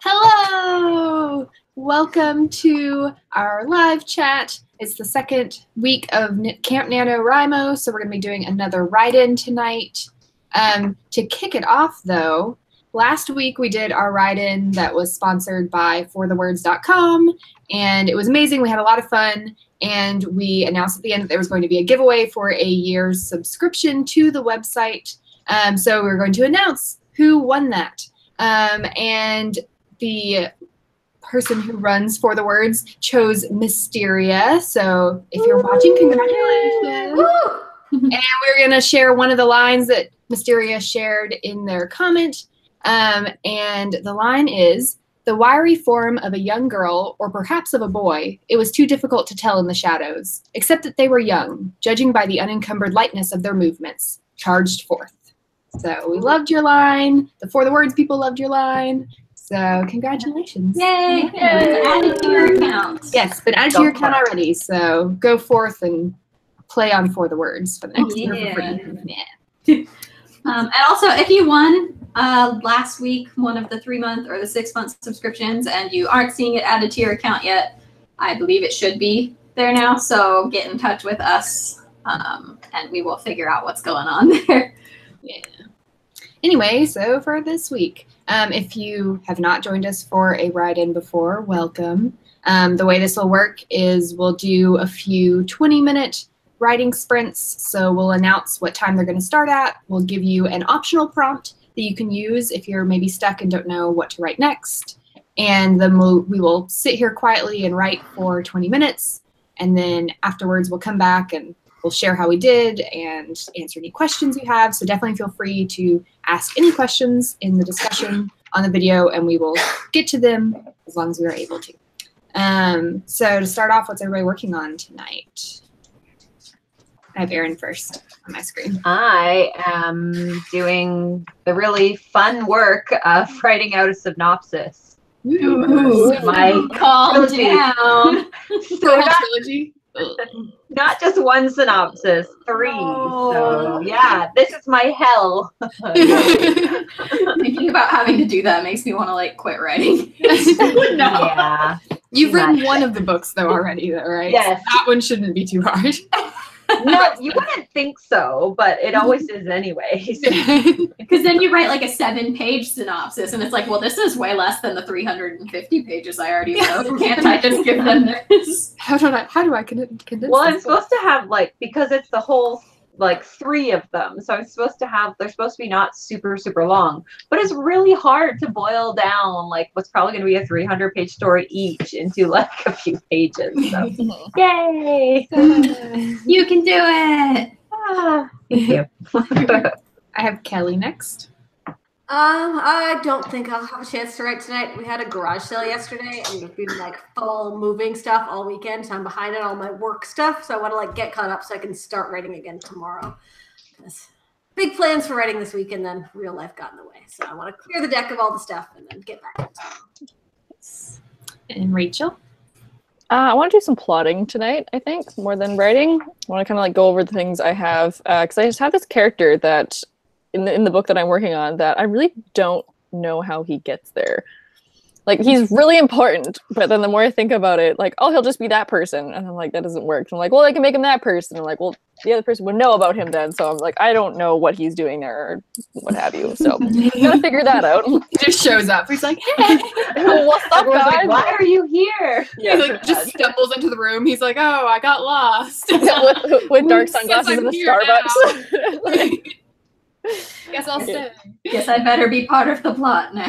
Hello! Welcome to our live chat. It's the second week of Camp NaNoWriMo, so we're going to be doing another write-in tonight. To kick it off, though, last week we did our write-in that was sponsored by forthewords.com, and it was amazing. We had a lot of fun, and we announced at the end that there was going to be a giveaway for a year's subscription to the website. So we're going to announce who won that. And the person who runs For the Words chose Mysteria. So if you're watching, congratulations. And we're going to share one of the lines that Mysteria shared in their comment. And the line is, "The wiry form of a young girl, or perhaps of a boy, it was too difficult to tell in the shadows, except that they were young, judging by the unencumbered lightness of their movements, charged forth." So we loved your line. The For the Words people loved your line. So congratulations. Yay! Add it to your account. Yes, but add to your account already. So go forth and play on For the Words for the next year for free. Yeah. And also, if you won last week one of the 3-month or the 6-month subscriptions and you aren't seeing it added to your account yet, I believe it should be there now. So get in touch with us and we will figure out what's going on there. Yeah. Anyway, so for this week, if you have not joined us for a write-in before, welcome. The way this will work is we'll do a few 20-minute writing sprints. So we'll announce what time they're going to start at. We'll give you an optional prompt that you can use if you're maybe stuck and don't know what to write next. And then we will sit here quietly and write for 20 minutes. And then afterwards, we'll come back and we'll share how we did and answer any questions you have. So definitely feel free to ask any questions in the discussion on the video, and we will get to them as long as we are able to. So to start off, what's everybody working on tonight? I have Erin first on my screen. I am doing the really fun work of writing out a synopsis. Ooh, calm down. So not just one synopsis, 3. Oh. So yeah, this is my hell. Thinking about having to do that makes me want to like quit writing. No. Yeah. You've written one of the books though already, though, right? Yes. So that one shouldn't be too hard. No, you wouldn't think so, but it always is anyways. Because then you write like a 7-page synopsis, and it's like, well, this is way less than the 350 pages I already wrote. Can't I just give them this? How do I condense? Well, I'm supposed to have because it's the whole 3 of them, so I'm supposed to have. They're supposed to be not super long, but it's really hard to boil down what's probably going to be a 300-page story each into a few pages. So, yay! You can do it. Thank you. I have Kelly next. I don't think I'll have a chance to write tonight. We had a garage sale yesterday, and we've been full moving stuff all weekend, so I'm behind on all my work stuff. So I want to get caught up so I can start writing again tomorrow. Big plans for writing this week, and then real life got in the way. So I want to clear the deck of all the stuff and then get back into it. And Rachel. I want to do some plotting tonight, I think, more than writing. I want to kind of go over the things I have, because I just have this character that in the book that I'm working on that I really don't know how he gets there. He's really important, but then the more I think about it, oh, he'll just be that person. And I'm like, that doesn't work. So I'm like, well, I can make him that person. I'm like, well, the other person would know about him then. So I'm like, I don't know what he's doing there or what have you. So I'm gonna figure that out. He just shows up. He's like, hey, what's up, guys? Why are you here? Yeah, he just stumbles into the room. He's like, oh, I got lost. with dark sunglasses in the Starbucks. Guess I'll stay. Guess I better be part of the plot now.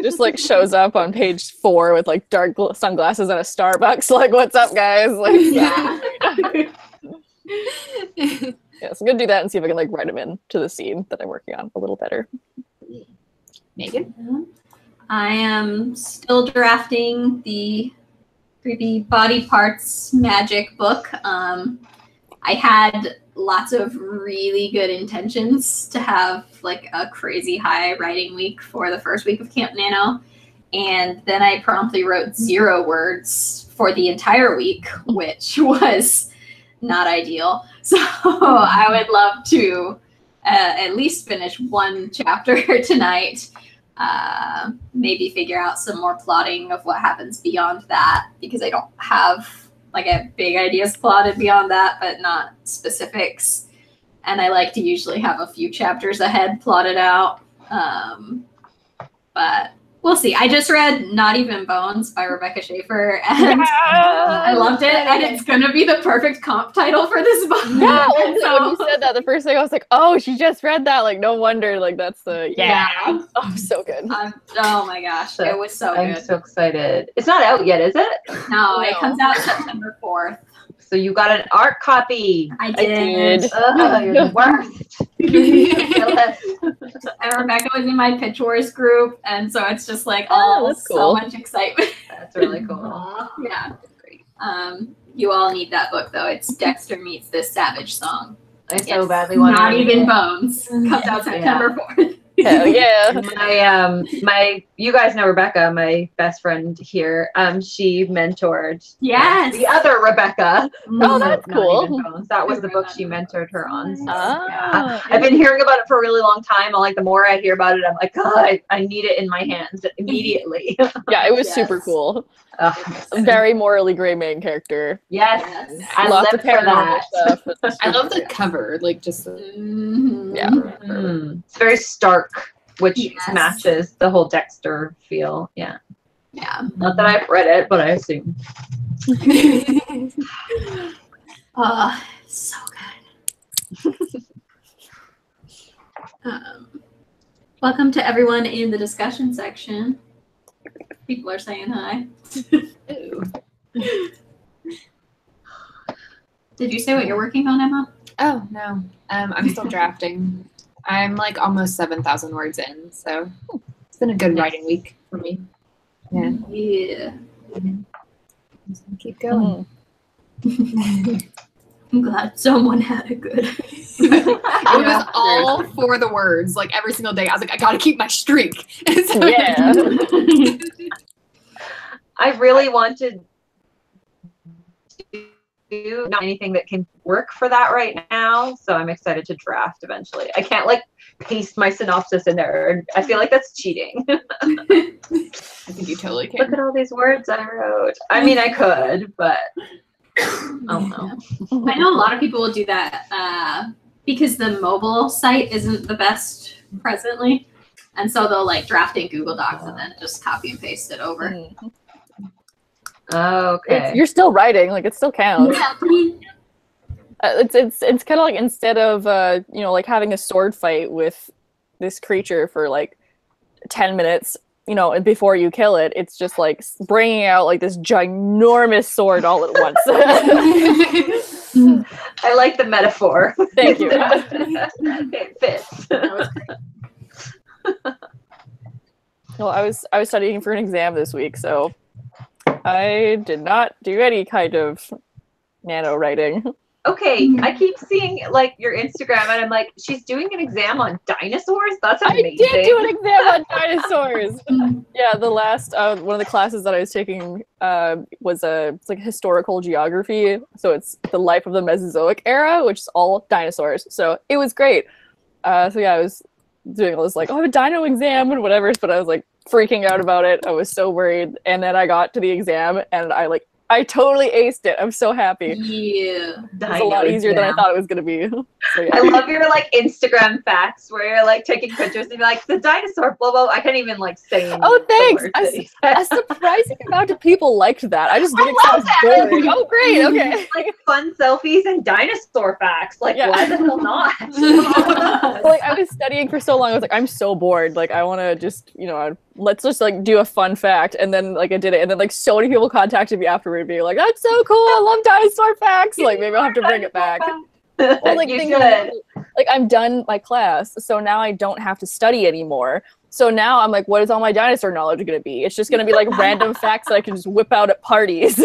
Just shows up on page 4 with dark sunglasses and a Starbucks. What's up, guys? Yeah. Yeah, so I'm gonna do that and see if I can write him in to the scene that I'm working on a little better. Megan? I am still drafting the creepy body parts magic book. I had lots of really good intentions to have a crazy high writing week for the first week of Camp Nano. And then I promptly wrote 0 words for the entire week, which was not ideal. So I would love to at least finish 1 chapter tonight. maybe figure out some more plotting of what happens beyond that, because I don't have like I have big ideas plotted beyond that, but not specifics. And I like to usually have a few chapters ahead plotted out. But we'll see. I just read Not Even Bones by Rebecca Schaefer, and I loved it. And it's going to be the perfect comp title for this book. Yeah, when you said that, the first thing I was like, oh, she just read that. Like, no wonder. Like, that's the, yeah. Oh, so good. Oh my gosh. It was so I'm good. so excited. It's not out yet, is it? No, it comes out September 4th. So you got an art copy. I did. You're the worst. And Rebecca was in my Pitch Wars group, and so it's just like, that's so cool. much excitement. That's really cool. Yeah. You all need that book, though. It's Dexter Meets This Savage Song. I so badly want to Not read Even it. Bones. Comes out September 4th. Hell yeah. You guys know Rebecca, my best friend here. She mentored Yes. the other Rebecca. Oh, that's Not cool. Even Bones. That was the book she mentored her on. So, Ah. I've been hearing about it for a really long time. Like the more I hear about it, I'm like, God, I need it in my hands immediately. Yeah, it was Yes. super cool. Ugh. A very morally gray main character. Yes, I Lots live of for paranormal that. stuff. I love the cover, like just Yeah. It's very stark, which Yes. matches the whole Dexter feel. Yeah. Yeah. Not that I've read it, but I assume. So good. Welcome to everyone in the discussion section. People are saying hi. Did you say what you're working on, Emma? Oh no, I'm still drafting. I'm like almost 7,000 words in, so it's been a good writing week for me. Yeah, Yeah. just gonna keep going. I'm glad someone had a good. It was all for the words. Like every single day, I was like, I gotta keep my streak. And so Yeah. I really wanted to do not anything that can work for that right now, so I'm excited to draft eventually. I can't like paste my synopsis in there, and I feel like that's cheating. I think you totally Look can. at all these words I wrote. I mean, I could, but I don't know. I know a lot of people will do that because the mobile site isn't the best presently, and so they'll like draft in Google Docs and then just copy and paste it over. Okay. You're still writing, like it still counts. It's kind of like instead of like having a sword fight with this creature for like 10 minutes, and before you kill it, it's just like bringing out like this ginormous sword all at once. I like the metaphor. Thank you. It fits. Well, I was studying for an exam this week, so I did not do any kind of nano writing. Okay, I keep seeing like your Instagram, and I'm like, she's doing an exam on dinosaurs. That's amazing. I did do an exam on dinosaurs. Yeah, the last one of the classes that I was taking was it's like historical geography. So it's the life of the Mesozoic era, which is all dinosaurs. So it was great. So yeah, I was doing all this like, I have a dino exam and whatever, but I was like freaking out about it. I was so worried, and then I got to the exam, and I totally aced it. I'm so happy. Yeah. It was a lot easier than I thought it was gonna be. So, yeah. I love your like Instagram facts where you're like taking pictures and you're like the dinosaur blah blah. I can't even like say. Oh, thanks. The A surprising amount of people liked that. I just didn't love sound that. boring. Oh, great. Okay. like fun selfies and dinosaur facts. Like Yeah. why the hell not? Like I was studying for so long. I was like, I'm so bored. Like I want to just, let's just like do a fun fact. And then like I did it, and then like so many people contacted me afterward, being like, "That's so cool. I love dinosaur facts." Like maybe I'll have to bring it back. Or like you thinking, should. like I'm done my class, so now I don't have to study anymore. So now I'm like, what is all my dinosaur knowledge going to be? It's just going to be like random facts that I can just whip out at parties.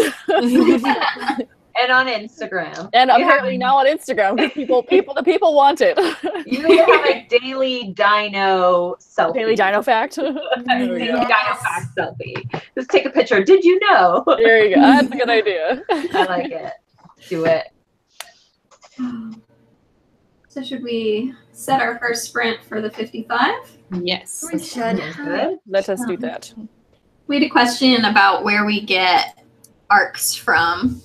And on Instagram. And apparently now on Instagram, because the people want it. You need to have a daily dino selfie. Daily dino fact. Daily dino fact selfie. Just take a picture. Did you know? There you go. That's a good idea. I like it. Do it. So should we set our first sprint for the 55? Yes. We should. Good. Let us do that. We had a question about where we get arcs from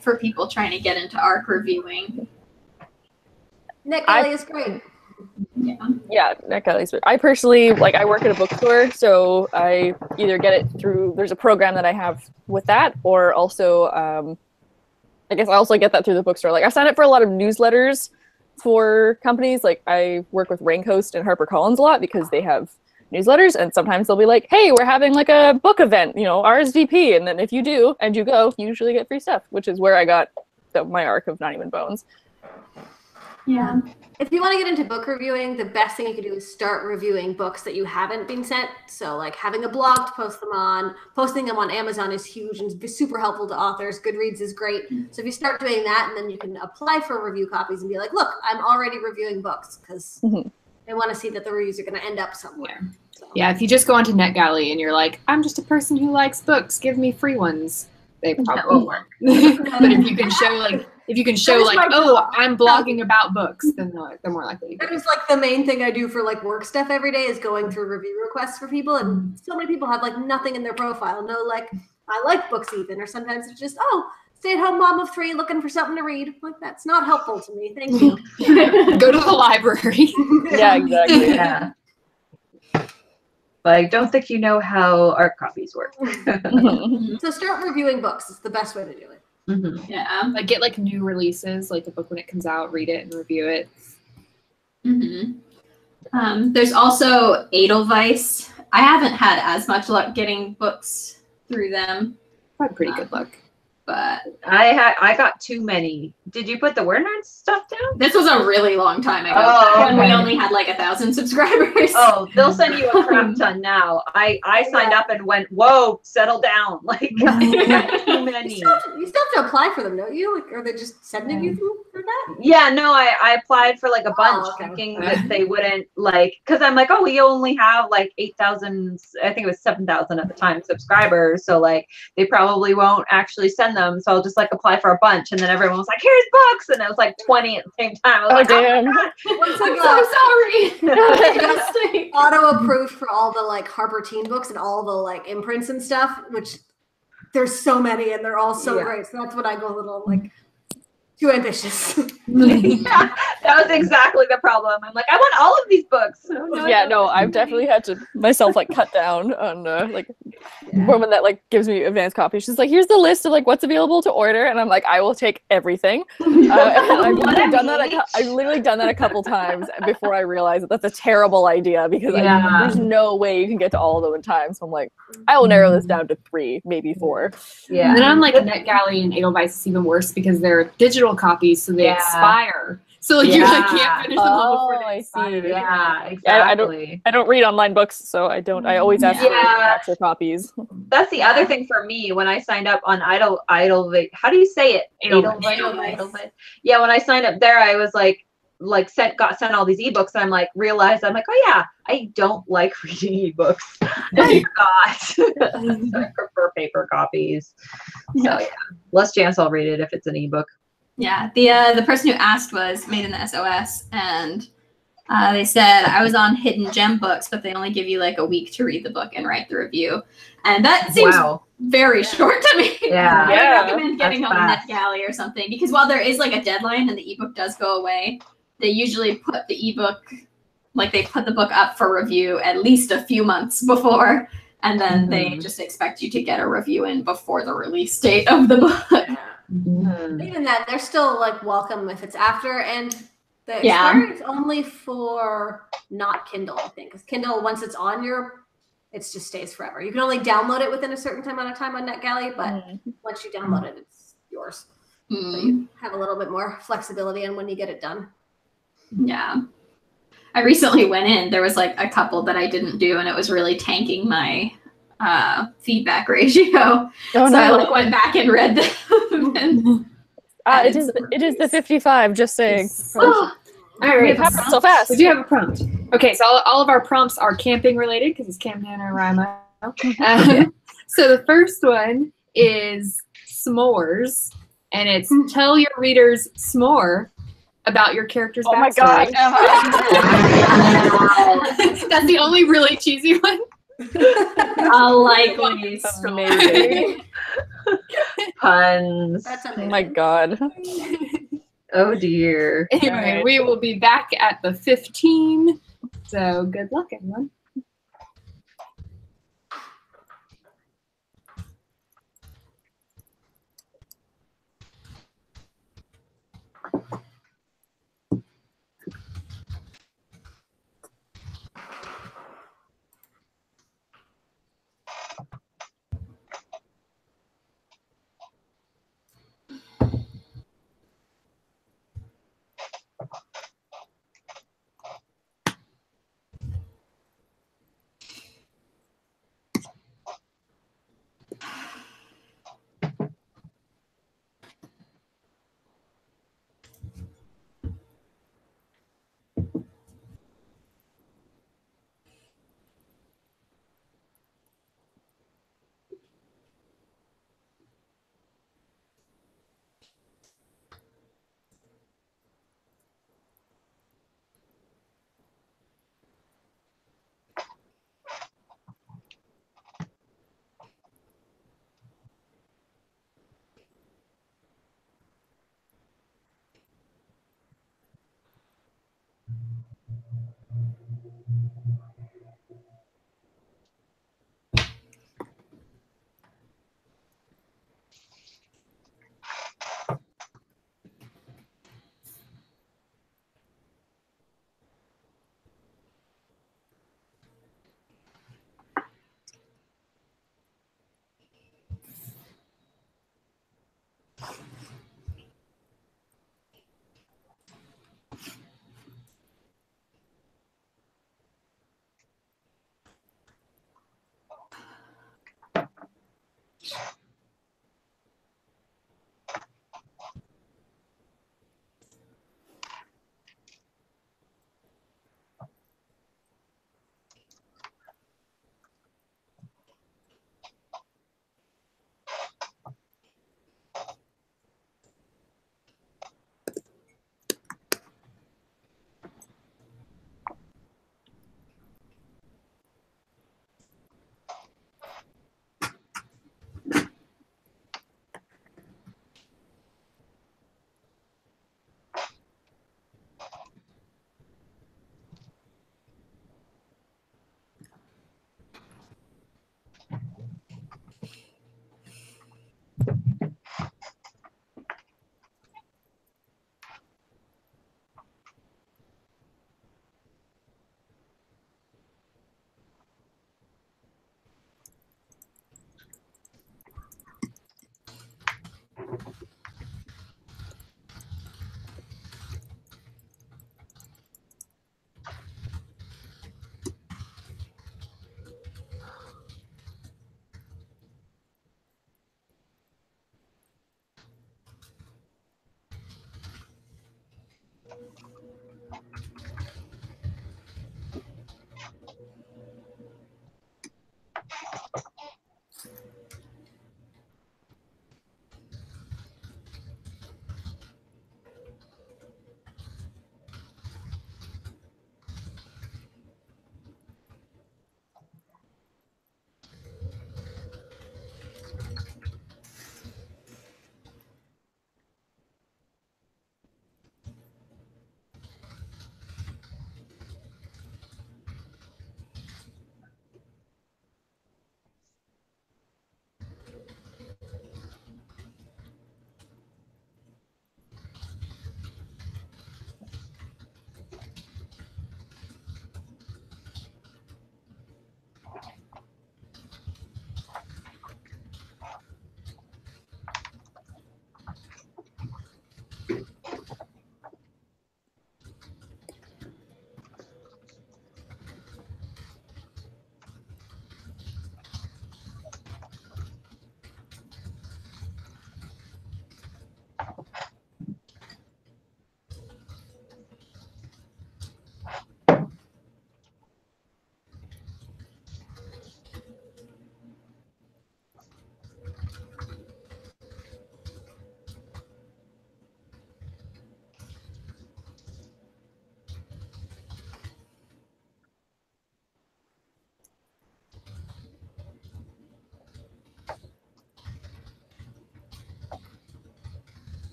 for people trying to get into arc reviewing. NetGalley is great. Yeah. NetGalley's. I personally, like, I work at a bookstore, so I either get it through, there's a program that I have with that, or also, I guess I also get that through the bookstore. Like, I sign up for a lot of newsletters for companies. Like, I work with Raincoast and HarperCollins a lot because they have newsletters, and sometimes they'll be like, hey, we're having like a book event, you know, RSVP, and then if you do and you go, you usually get free stuff, which is where I got my arc of Not Even Bones. Yeah. If you want to get into book reviewing, the best thing you can do is start reviewing books that you haven't been sent. So like having a blog to post them on, posting them on Amazon is huge and super helpful to authors. Goodreads is great. So if you start doing that, and then you can apply for review copies and be like, look, I'm already reviewing books, because they want to see that the reviews are going to end up somewhere. So. Yeah, if you just go onto NetGalley and you're like, I'm just a person who likes books, give me free ones, they probably won't work. But if you can show like, oh, I'm blogging about books, then they're more likely to get That is like the main thing I do for like work stuff every day, is going through review requests for people. And so many people have like nothing in their profile. No, like, I like books even, or sometimes it's just, oh, stay-at-home mom of 3 looking for something to read. Like, that's not helpful to me. Thank you. Go to the library. Yeah, exactly. Yeah. Like, don't think you know how art copies work. So start reviewing books. It's the best way to do it. Mm-hmm. Yeah. Like, get like new releases, like the book when it comes out, read it and review it. There's also Edelweiss. I haven't had as much luck getting books through them, Probably pretty good luck. but I got too many. Did you put the WordNerds stuff down? this was a really long time ago. Oh, When we okay. only had like 1,000 subscribers. Oh, they'll send you a crap ton now. I signed up and went, whoa, settle down. Like, I got too many. You still have to apply for them, don't you? Like, are they just sending you for that? Yeah, no, I applied for like a bunch, okay. thinking that they wouldn't, like, because I'm like, oh, we only have like 8,000, I think it was 7,000 at the time, subscribers. So like, they probably won't actually send them. So I'll just like apply for a bunch. And then everyone was like, here's books. And it was like 20 at the same time. I was like, damn. oh my God. Once I'm I so sorry. auto approved for all the like Harper Teen books and all the like imprints and stuff, which there's so many and they're all so Yeah. great. So that's when I go a little like too ambitious. Yeah, that was exactly the problem. I'm like, I want all of these books. Oh, no, Yeah, I no, don't. I've definitely had to myself like cut down on like woman that like gives me advanced copies. She's like, here's the list of like what's available to order, and I'm like, I will take everything. And I've literally done that a couple times before I realized that that's a terrible idea, because there's no way you can get to all of them in time. So I'm like, I will narrow this down to 3, maybe 4. Yeah. And then on like NetGalley and Edelweiss, it's even worse because they're digital copies, so they expire. So like, you like can't finish them all before they expire. Yeah, exactly. I don't read online books, so I always ask for actual copies. That's the other thing for me when I signed up on Edelweiss. How do you say it? Edelweiss. Yeah, when I signed up there, I was got sent all these ebooks, and realized I'm like, oh yeah, I don't like reading ebooks. I forgot. I prefer paper copies. So yeah, less chance I'll read it if it's an ebook. Yeah, the person who asked was made in the SOS, and they said, I was on Hidden Gem Books, but they only give you like a week to read the book and write the review. And that seems very short to me. Yeah. I would recommend getting on NetGalley or something, because while there is like a deadline and the ebook does go away, they usually put the ebook, like they put the book up for review at least a few months before, and then they just expect you to get a review in before the release date of the book. Even that, they're still like welcome if it's after, and the expiry is only for not Kindle, I think. Because Kindle, once it's on it just stays forever. You can only download it within a certain amount of time on NetGalley, but once you download it, it's yours. So you have a little bit more flexibility on when you get it done. Yeah. I recently went in, there was like a couple that I didn't do, and it was really tanking my feedback ratio. I went back and read them. And it is the 55, just saying. All right, It happened so fast. We do have a prompt. Okay, so all of our prompts are camping related because it's Camp NaNoWriMo. So the first one is s'mores, and it's tell your readers s'more about your character's Oh my backstory. god, Emma. That's the only really cheesy one. A likely Amazing. Puns. That's Oh amazing. my god. Oh dear. Anyway, Alright. we will be back at the 15. So good luck, everyone.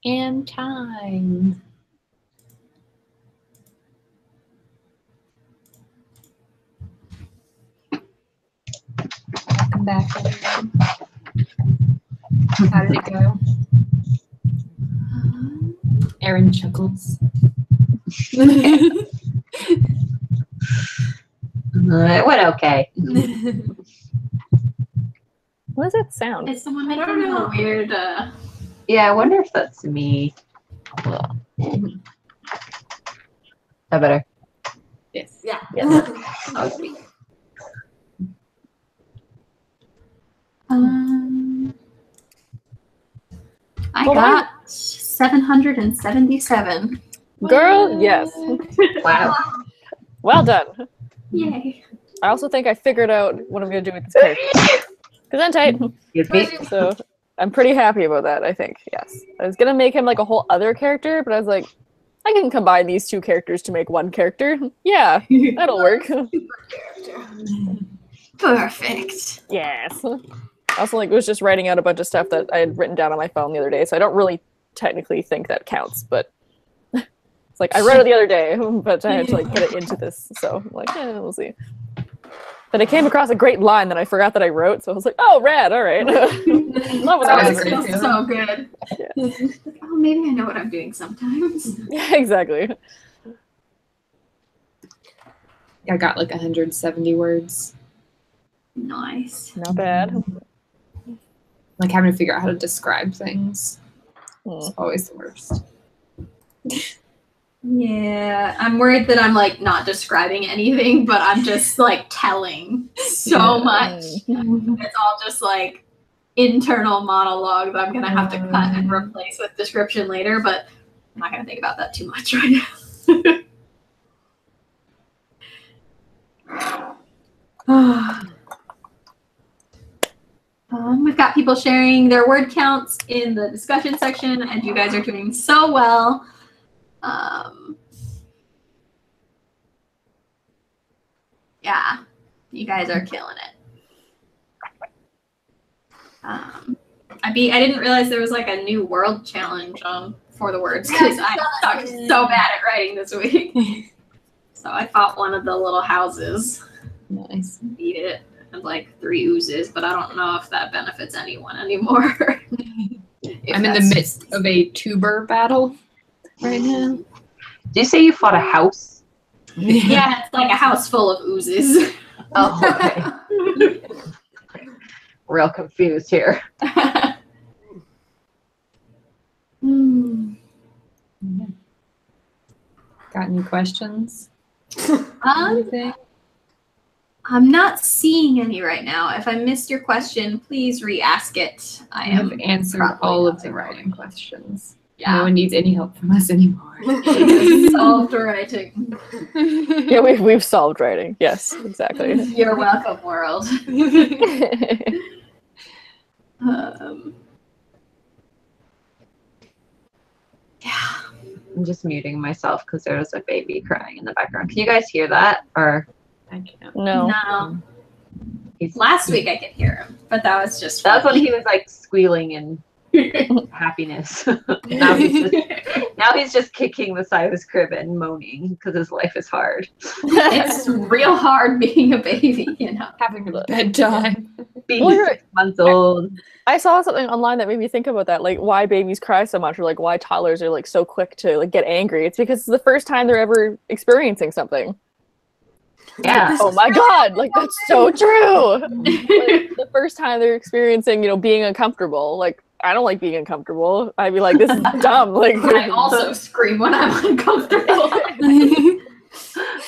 And time. Welcome back, everyone. How did it go? Erin chuckles. It went okay. What does that sound? Is someone making a weird? Yeah, I wonder if that's me. That better? Yes. Yeah. That was me. I Well, got 777. Girl, yes. Wow. Well done. Yay! I also think I figured out what I'm going to do with this character. Gesundheit. Excuse me. So I'm pretty happy about that, I think. Yes. I was going to make him like a whole other character, but I was like, I can combine these two characters to make one character. Yeah, that'll work. Perfect. Yes. I also like was just writing out a bunch of stuff that I had written down on my phone the other day, so I don't really technically think that counts, but it's like I wrote it the other day, but I had to like get it into this, so I'm like, we'll see. Then I came across a great line that I forgot that I wrote, so I was like, oh, rad, all right. Love when that was happens. great. So good. Yeah. Oh, maybe I know what I'm doing sometimes. Yeah, exactly. I got like 170 words. Nice. Not bad. Like having to figure out how to describe things. Hmm. It's always the worst. Yeah, I'm worried that I'm like not describing anything, but I'm just like telling so much. It's all just like internal monologue that I'm gonna have to cut and replace with description later, but I'm not gonna think about that too much right now. We've got people sharing their word counts in the discussion section, and you guys are doing so well. Yeah, you guys are killing it. I didn't realize there was like a new world challenge for the words because I sucked so bad at writing this week. So I fought one of the little houses. Nice. Beat it. And like 3 oozes, but I don't know if that benefits anyone anymore. I'm in the midst of a tuber battle right now. Did you say you fought a house? Yeah, it's like a house full of oozes. Oh, okay. Real confused here. Got any questions? I'm not seeing any right now. If I missed your question, please re-ask it. I have am answered probably all not of the writing questions. Yeah. No one needs any help from us anymore. Solved writing. Yeah, we've solved writing. Yes, exactly. You're welcome, world. Yeah. I'm just muting myself because there was a baby crying in the background. Can you guys hear that? Or I can't. No. No. Last week I could hear him, but that was just that's when funny. he was like squealing and Happiness. now he's just kicking the side of his crib and moaning because his life is hard. It's real hard being a baby, you know. Having a bedtime. Being 6 months old. I saw something online that made me think about that, like why babies cry so much, or like why toddlers are like so quick to like get angry. It's because it's the first time they're ever experiencing Yeah. Oh my god, like that's so true. Like, the first time they're experiencing, being uncomfortable. Like I don't like being uncomfortable. I'd be like, this is dumb. Like I also scream when I'm uncomfortable.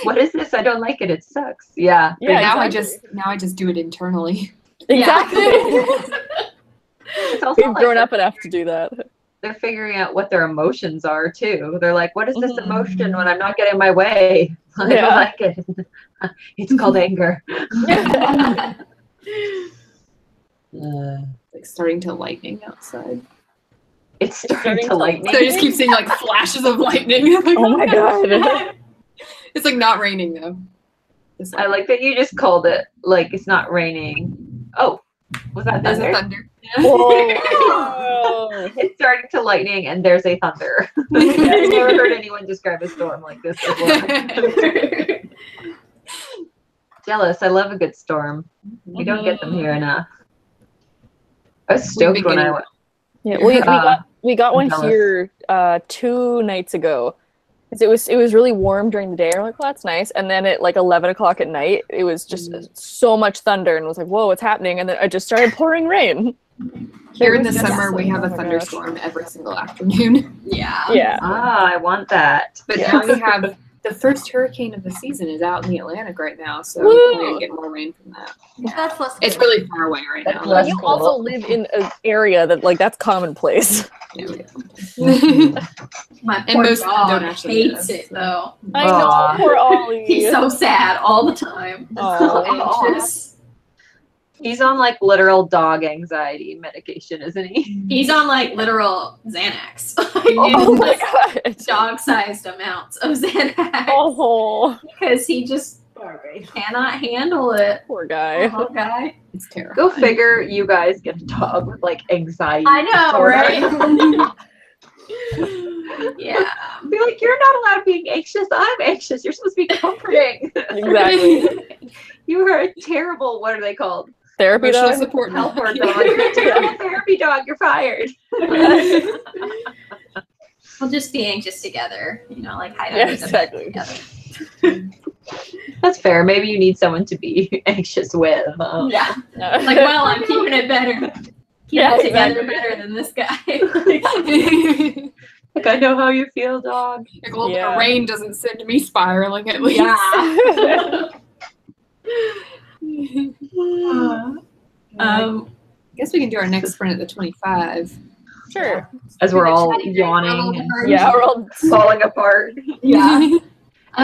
What is this? I don't like it. It sucks. Yeah. Yeah. Now exactly. I just do it internally. Exactly. It's also We've grown up enough to do that. They're figuring out what their emotions are too. They're like, what is this emotion when I'm not getting my way? I don't like it. It's called anger. Like starting to lightning outside. It's starting to lightning. So I just keep seeing like flashes of lightning. Like, Oh my god. It's like not raining though. It's I like that you just called it like it's not raining. Oh, was that there's thunder? a thunder. Whoa. It's starting to lightning and there's a thunder. I've never heard anyone describe a storm like this before. Jealous. I love a good storm. We don't get them here enough. I was stoked when I went. Yeah, we got one jealous. here 2 nights ago. 'Cause it was really warm during the day. I'm like, well, that's nice. And then at like 11 o'clock at night, it was just so much thunder, and was like, whoa, what's happening? And then it just started pouring rain. Here in the Yes. summer, we have a Oh my thunderstorm every single afternoon. Yeah. Yeah. Ah, I want that. But now we have the first hurricane of the season is out in the Atlantic right now, so Woo! we're gonna get more rain from that. That's less. It's really far away right That's now. less You cool. also live in an area that like that's commonplace. Yeah, we do. My And poor most dog don't actually hates do, it so. though. I know, Aw. poor Ollie. He's so sad all the time. So Aw. anxious. He's on like literal dog anxiety medication, isn't he? He's on like literal Xanax. Oh my god. Dog-sized amounts of Xanax Oh, because he just cannot handle it. poor guy. Oh, guy. It's terrible. Go figure. You guys get a dog with like anxiety. I know, disorder. right? Yeah. Be like, you're not allowed being anxious. I'm anxious. You're supposed to be comforting. Exactly. You are a terrible. What are they called? Therapy Emotional dog. support Helper dog. You're a terrible therapy dog. You're fired. We'll just be anxious together, like hide Yeah, under the bed exactly. together. That's fair. Maybe you need someone to be anxious with. Yeah. No. Like, well, I'm keeping it better. Keeping Yeah, it together exactly. better than this guy. Like, I know how you feel, dog. Like, well, Yeah. the rain doesn't send me spiraling at least. Yeah. I guess we can do our next sprint at the 25. Sure. As we're all yawning and Yeah, we're all falling apart. Yeah.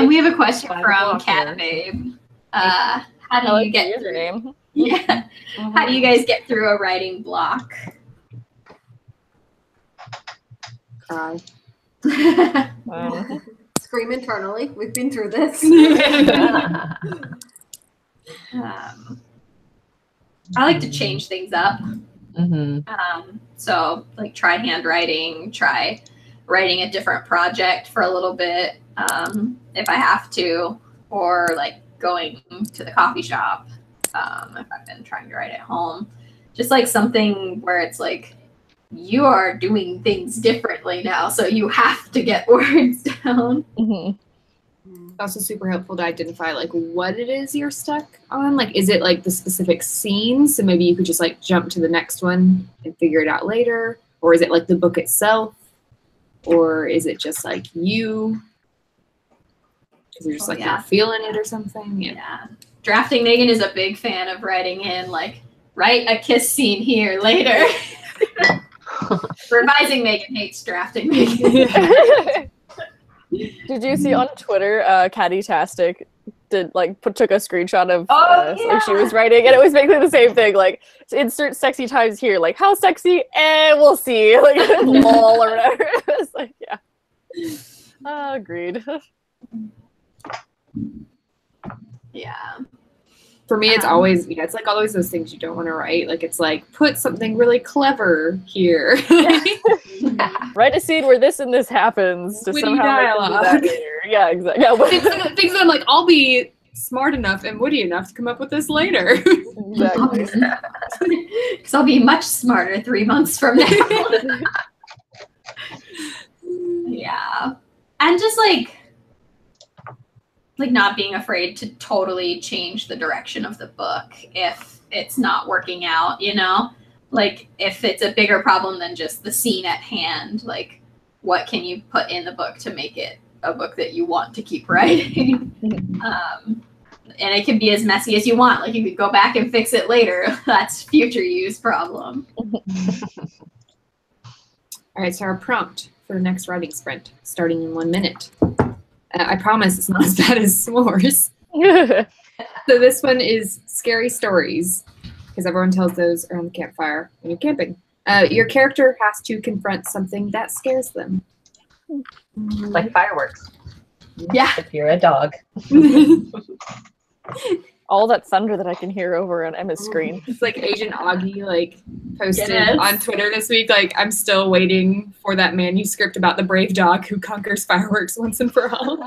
We have a question 5 from o'clock Cat here. Babe. How I do like you the get username. Yeah. How do you guys get through a writing block? Cry. Scream internally. We've been through this. I like to change things up. Mm-hmm. So like try handwriting, try writing a different project for a little bit, if I have to, or like going to the coffee shop, if I've been trying to write at home. Just like something where it's like, you are doing things differently now, so you have to get words down. Mm-hmm. It's also super helpful to identify like what it is you're stuck on. Like, is it like the specific scene? So maybe you could just like jump to the next one and figure it out later. Or is it like the book itself? Or is it just like you? Because you're just like not feeling it or something. Yeah. Drafting Megan is a big fan of writing in like, write a kiss scene here later. Revising Megan hates drafting Megan. Did you see on Twitter, Caddy-tastic did like took a screenshot of like she was writing, and it was basically the same thing. Like, insert sexy times here. Like, how sexy? We'll see. Like, lol or whatever. It's like, yeah. Agreed. Yeah. For me, it's always, it's like always those things you don't want to write. Like, it's like, put something really clever here. Write a scene where this and this happens to Witty somehow make them do that dialogue. later. Yeah, exactly. Yeah, things that I'm like, I'll be smart enough and witty enough to come up with this later. exactly. Because I'll be much smarter 3 months from now. Yeah. And just like not being afraid to totally change the direction of the book if it's not working out, you know? Like, if it's a bigger problem than just the scene at hand, like, what can you put in the book to make it a book that you want to keep writing? And it can be as messy as you want. Like, you could go back and fix it later. That's future use problem. All right, so our prompt for the next writing sprint, starting in 1 minute. I promise it's not as bad as s'mores. So this one is scary stories, because everyone tells those around the campfire when you're camping. Your character has to confront something that scares them. Like fireworks. Yeah. If you're a dog. All that thunder that I can hear over on Emma's screen. It's like Agent Augie like posted Yes. on Twitter this week, like, I'm still waiting for that manuscript about the brave dog who conquers fireworks once and for all.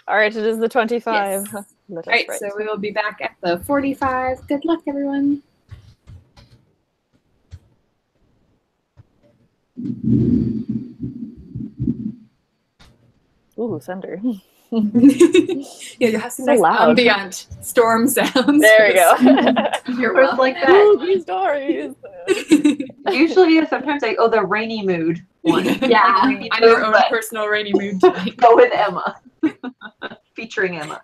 All right, it is the 25. Yes. Let us All right, write. so we will be back at the 45. Good luck, everyone. Ooh, thunder. Yeah, you have some So nice loud. ambient storm sounds. There we go. You're Or it's welcome. like Emma. that. Spooky stories. Usually, sometimes the rainy mood one. Yeah. Rainy I'm your mood, own but personal rainy mood tonight. go with Emma. Featuring Emma.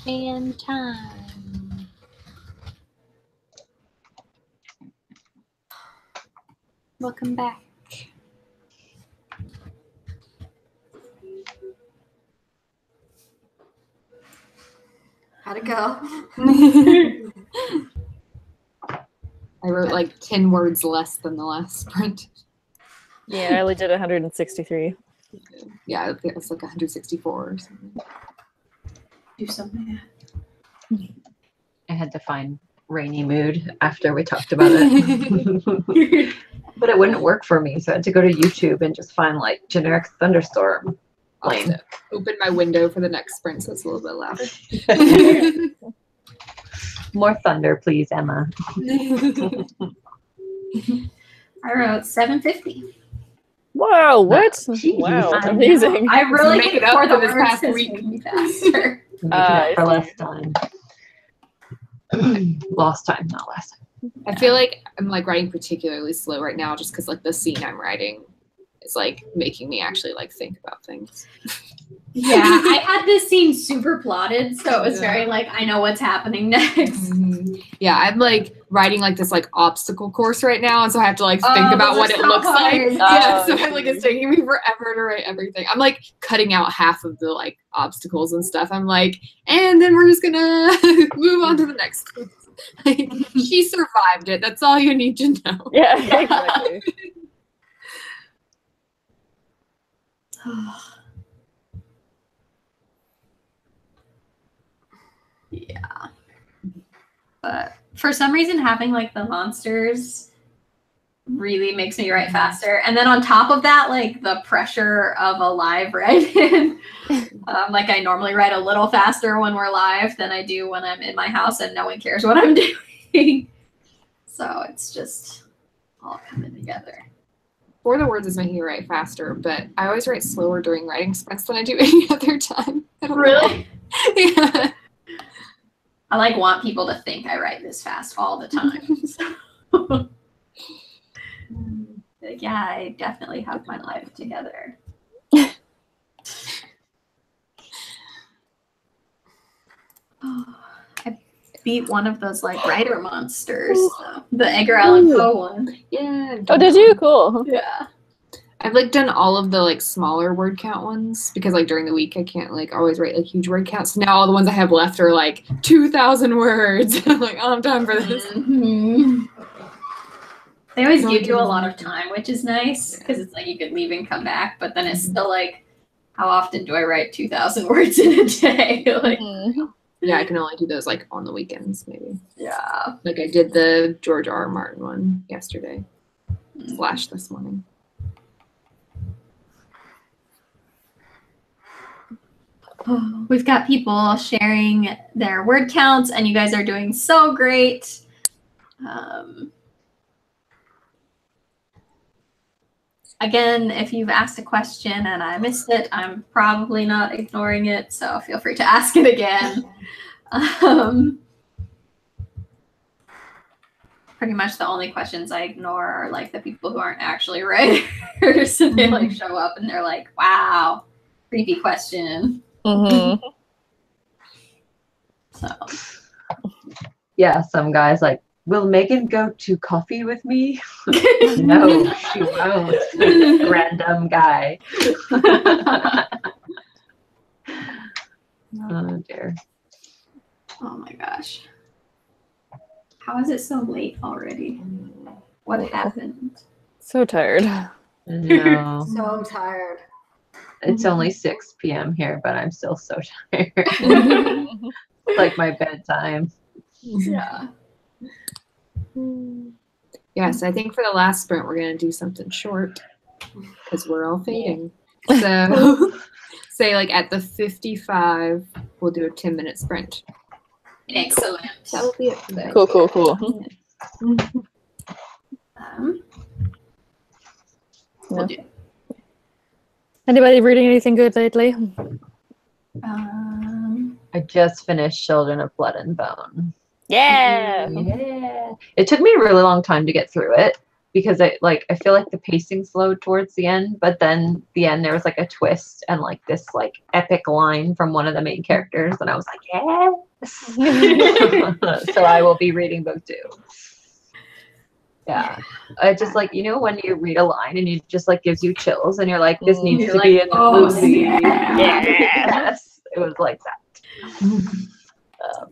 And time. Welcome back. How'd it go? I wrote like 10 words less than the last sprint. Yeah, I only did 163. Yeah, I think it was like 164 or something. Do something. I had to find rainy mood after we talked about it. But it wouldn't work for me, so I had to go to YouTube and just find like generic thunderstorm. Also, open my window for the next sprint so it's a little bit louder. More thunder, please, Emma. I wrote 750. Wow, what? Jeez. Wow, I know. amazing. I really Make think it up for the for this words past has week. made me faster. Making up for I last time. Lost time, not last time. I feel like I'm like writing particularly slow right now just because like the scene I'm writing is like making me actually like think about things. Yeah, I had this scene super plotted, so it was Yeah. very like, I know what's happening next. Yeah, I'm like writing like this like obstacle course right now, and so I have to like think Oh, about those what are it so looks like. hard. Yeah, so Oh, I'm like it's taking me forever to write everything. I'm like cutting out half of the like obstacles and stuff. I'm like, and then we're just gonna move on to the next one. Like, she survived it. That's all you need to know. Yeah, exactly. Yeah. But for some reason, having like the monsters really makes me write faster. And then on top of that, like the pressure of a live write-in, like I normally write a little faster when we're live than I do when I'm in my house and no one cares what I'm doing. So it's just all coming together. For the words is making me write faster, but I always write slower during writing sprints than I do any other time. I don't know. Really? Yeah. I like want people to think I write this fast all the time. Like, yeah, I definitely have my life together. I beat one of those like writer monsters, so, the Edgar Allan Poe one. Yeah. Oh, did you? Cool. Yeah. I've like done all of the like smaller word count ones because like during the week I can't like always write like huge word counts. So now all the ones I have left are like 2,000 words. I'm like, oh, I'm done for this. Mhm. They always give you a lot of time, which is nice because it's like you could leave and come back, but then it's still like, how often do I write 2,000 words in a day? Like, Mhm. Yeah, I can only do those like on the weekends maybe. yeah. Like I did the George R. R. Martin one yesterday / this morning. Oh, we've got people sharing their word counts, and you guys are doing so great. Again, if you've asked a question and I missed it, I'm probably not ignoring it, so feel free to ask it again. Pretty much the only questions I ignore are like the people who aren't actually writers, and they like show up and they're like, "Wow, creepy question." Mhm. So Yeah, some guys like, will Megan go to coffee with me? No, she won't. Random guy. Oh dear. oh my gosh. How is it so late already? What happened? So tired. No. So tired. It's only 6 p.m. here, but I'm still so tired. Like my bedtime. Yeah. Yes, I think for the last sprint we're gonna do something short because we're all fading. So say like at the 55, we'll do a 10-minute sprint. Excellent. That will be it for today. Cool, cool, cool. We'll do. Anybody reading anything good lately? I just finished Children of Blood and Bone. Yeah. Yeah. It took me a really long time to get through it. because I feel like the pacing slowed towards the end, but then the end there was like a twist and like this like epic line from one of the main characters, and I was like, yes. So I will be reading book 2. Yeah, I just like, you know, when you read a line and it just like gives you chills, and you're like, this needs to be in the movie. Yes, it was like that.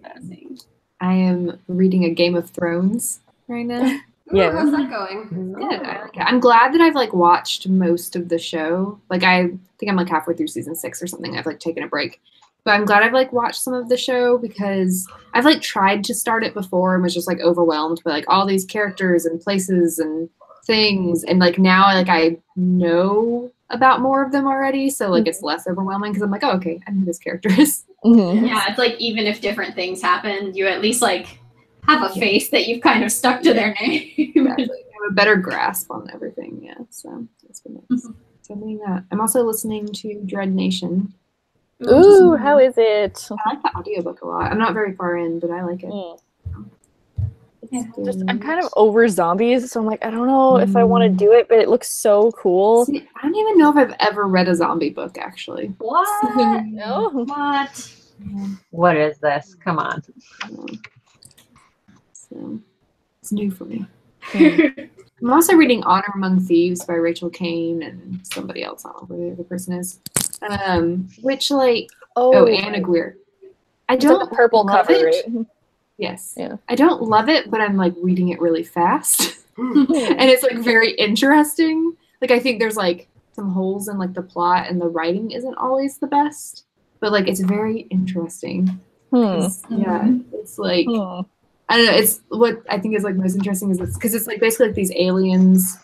Amazing. I am reading a Game of Thrones right now. Yeah, how's that going? Good. I like it. I'm glad that I've like watched most of the show. Like I think I'm like halfway through season 6 or something. I've like taken a break. But I'm glad I've like watched some of the show because I've like tried to start it before and was just like overwhelmed by like all these characters and places and things. And like now I know about more of them already. So like it's less overwhelming because I'm like, oh, okay, I know who this character is. Yeah, it's like even if different things happen, you at least like have a face that you've kind of stuck to their name. Exactly. I have a better grasp on everything. Yeah. So it's been nice. So I'm doing that. I'm also listening to Dread Nation. Ooh, how is it? I like the audiobook a lot. I'm not very far in, but I like it. I'm kind of over zombies, so I'm like, I don't know if I want to do it, but it looks so cool. See, I don't even know if I've ever read a zombie book, actually. What? No. What? What is this? Come on. So it's new for me. I'm also reading Honor Among Thieves by Rachel Kane and somebody else. I don't know who the other person is. Which like Anna Guer. I don't like the purple love cover, it. right? Yes. Yeah. I don't love it, but I'm like reading it really fast. And it's like very interesting. Like I think there's like some holes in like the plot and the writing isn't always the best. But like it's very interesting. Yeah. It's like I don't know, it's what I think is like most interesting is because it's like basically like these aliens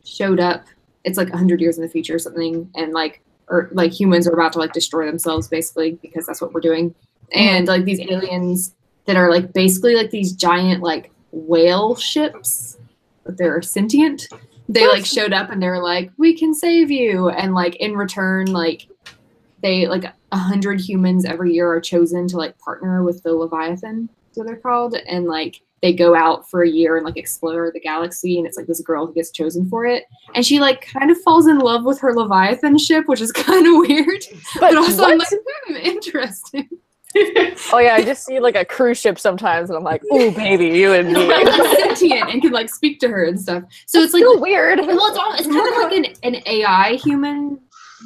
showed up. It's like 100 years in the future or something, and like humans are about to like destroy themselves basically because that's what we're doing. And like these aliens that are like basically like these giant like whale ships, but they're sentient. They like showed up and they're like, we can save you, and like in return like they like 100 humans every year are chosen to like partner with the Leviathan. What they're called, and like they go out for a year and like explore the galaxy, and it's like this girl who gets chosen for it, and she like kind of falls in love with her Leviathan ship, which is kind of weird, but also I'm like, interesting. Oh yeah, I just see like a cruise ship sometimes, and I'm like, ooh, baby, you and me. Sentient and can like speak to her and stuff. So it's like weird. Well, it's kind of like an AI human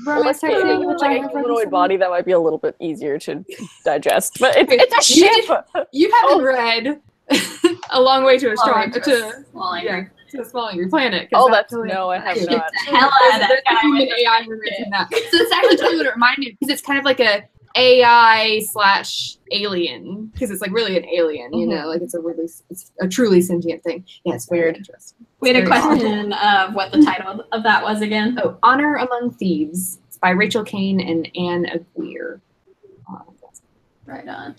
romance type thing, which I like have a read humanoid before. body that might be a little bit easier to digest, but it's a ship. You haven't read A Long Way to a Strong to a small angry planet. Oh, that's no, totally I have shit. not. The hell out of that guy Human with the AI romance in that. So it's actually totally what it reminded me, because it's kind of like a AI/alien, because it's like really an alien, you know, like it's a truly sentient thing. Yeah, it's weird. Interesting. We had a question of what the title of that was again. Oh, Honor Among Thieves. It's by Rachel Kane and Anne Aguirre. Right on.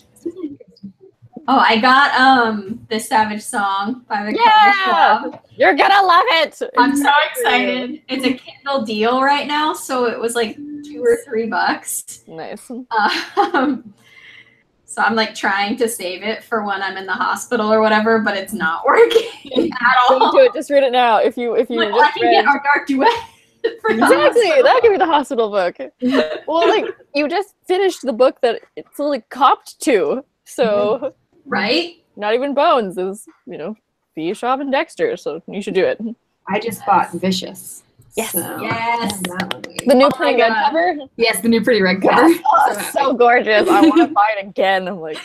Oh, I got this Savage Song by Victoria Schwab. You're gonna love it. I'm so excited. It's a Kindle deal right now, so it was like $2 or $3. Nice. So I'm like trying to save it for when I'm in the hospital or whatever, but it's not working at all. Don't do it. Just read it now. If you Like, well, I can get Our Dark Duet. Exactly, that could be the hospital book. Well, like you just finished the book that it's only copped to, so right? Not even Bones is, Fee, Shaw, and Dexter, so you should do it. I just bought Vicious. Yes. So Yes. The new pretty red cover. Yes, the new pretty red cover. Yes. Oh, so gorgeous. I want to buy it again. I'm like,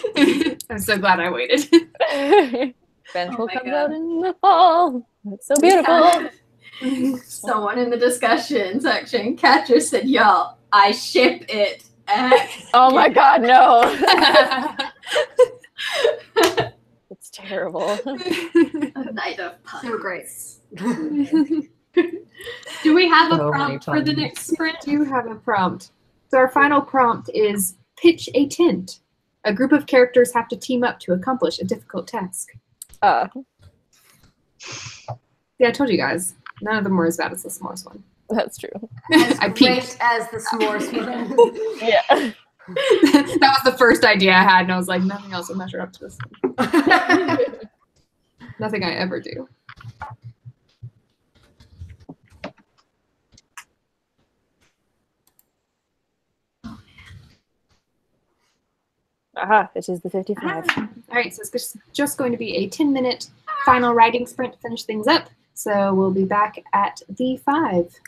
I'm so glad I waited. Vengeful comes out in the fall. It's so beautiful. Someone in the discussion section, Catcher said, y'all, I ship it. Oh my god, no. It's terrible. A night of puns. So great. Do we have a So prompt many for the puns. next sprint? We do have a prompt. So our final prompt is pitch a tent. A group of characters have to team up to accomplish a difficult task. Uh, Yeah, I told you guys. None of them were as bad as the s'mores one. that's true. I Great peaked. as the s'mores one. Yeah. That was the first idea I had, and I was like, nothing else will measure up to this one. Nothing I ever do. Aha, this is the 55. All right, so it's just going to be a 10-minute final writing sprint to finish things up. So we'll be back at the 5.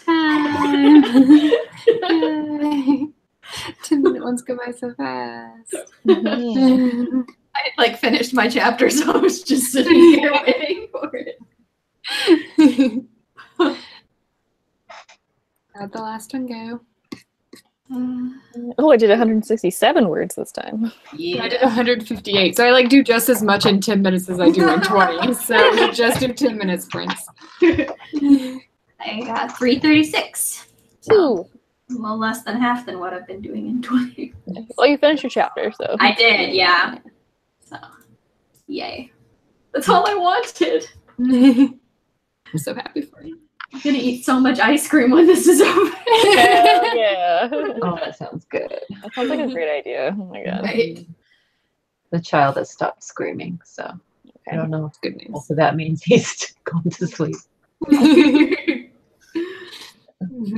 Time. Yay. 10-minute ones go by so fast. I like finished my chapter, so I was just sitting here waiting for it. How'd the last one go? Oh, I did 167 words this time. Yeah. I did 158. So I like do just as much in 10 minutes as I do in 20. So we just do 10 minute sprints. I got 336. So Ooh. a little less than half than what I've been doing in 20. Well, you finished your chapter, so. I did, yeah. So, yay. That's all I wanted. I'm so happy for you. I'm gonna eat so much ice cream when this is over. Hell yeah. Oh, that sounds good. That sounds like a great idea. Oh my god. Right. The child has stopped screaming, so I don't know. Good news. Also, that means he's gone to sleep.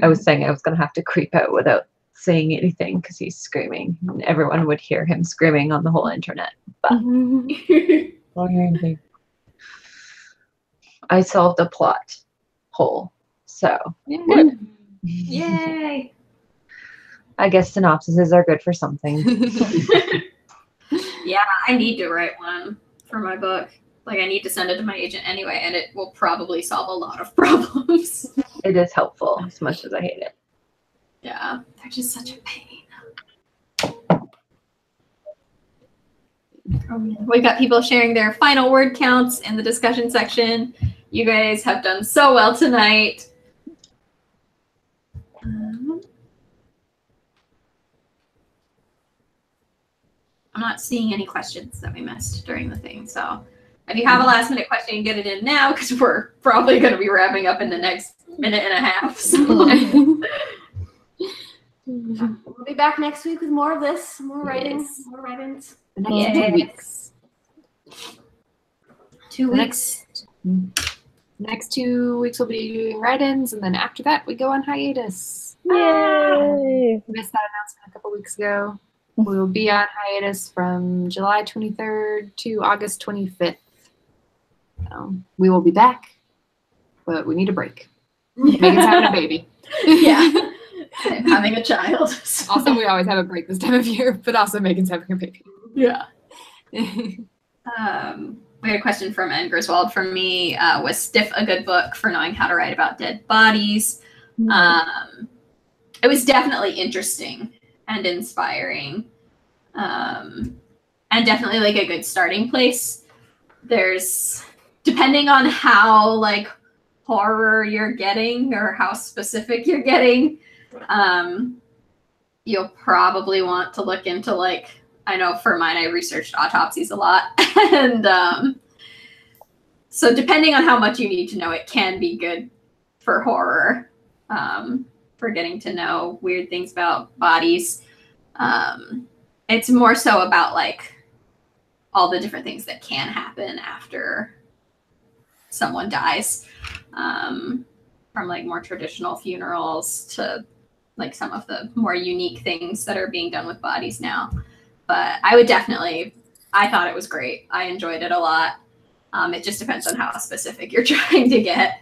I was saying I was going to have to creep out without saying anything because he's screaming. And everyone would hear him screaming on the whole internet. But I solved a plot hole. So Yeah. Yay. I guess synopsises are good for something. Yeah, I need to write one for my book. Like, I need to send it to my agent anyway, and it will probably solve a lot of problems. It is helpful as much as I hate it. Yeah, they're just such a pain. We got people sharing their final word counts in the discussion section. You guys have done so well tonight. I'm not seeing any questions that we missed during the thing, so if you have a last minute question, get it in now because we're probably going to be wrapping up in the next minute and a half. So. We'll be back next week with more of this, more writing, more write-ins. The next 2 weeks. 2 weeks. Next 2 weeks we'll be doing write-ins, and then after that we go on hiatus. Yay! We missed that announcement a couple weeks ago. We will be on hiatus from July 23rd to August 25th. We will be back, but we need a break. Megan's having a baby. Yeah. I'm having a child. So. Also, we always have a break this time of year, but also Megan's having a baby. Yeah. We had a question from Anne Griswold from me. Was Stiff a good book for knowing how to write about dead bodies? It was definitely interesting and inspiring, and definitely like a good starting place. There's, depending on how like horror you're getting or how specific you're getting, you'll probably want to look into, like, I know for mine I researched autopsies a lot, and so depending on how much you need to know, it can be good for horror, for getting to know weird things about bodies. It's more so about like all the different things that can happen after someone dies, from like more traditional funerals to like some of the more unique things that are being done with bodies now. But I would definitely, I thought it was great. I enjoyed it a lot. It just depends on how specific you're trying to get.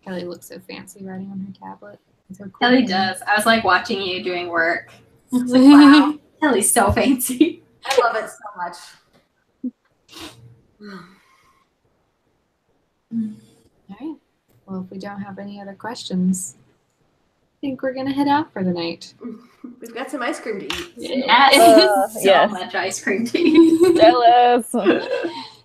Kelly looks so fancy writing on her tablet. So cool. Kelly does. I was like watching you doing work. I was like, wow, Kelly's so fancy. I love it so much. All right. Well, if we don't have any other questions, I think we're going to head out for the night. We've got some ice cream to eat. Yes. So yes. much ice cream to eat. Jealous.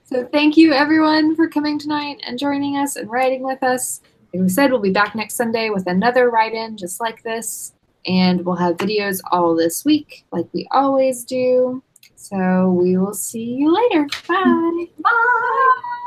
So thank you, everyone, for coming tonight and joining us and writing with us. Like we said, we'll be back next Sunday with another write-in just like this. And we'll have videos all this week like we always do. So we will see you later. Bye. Bye.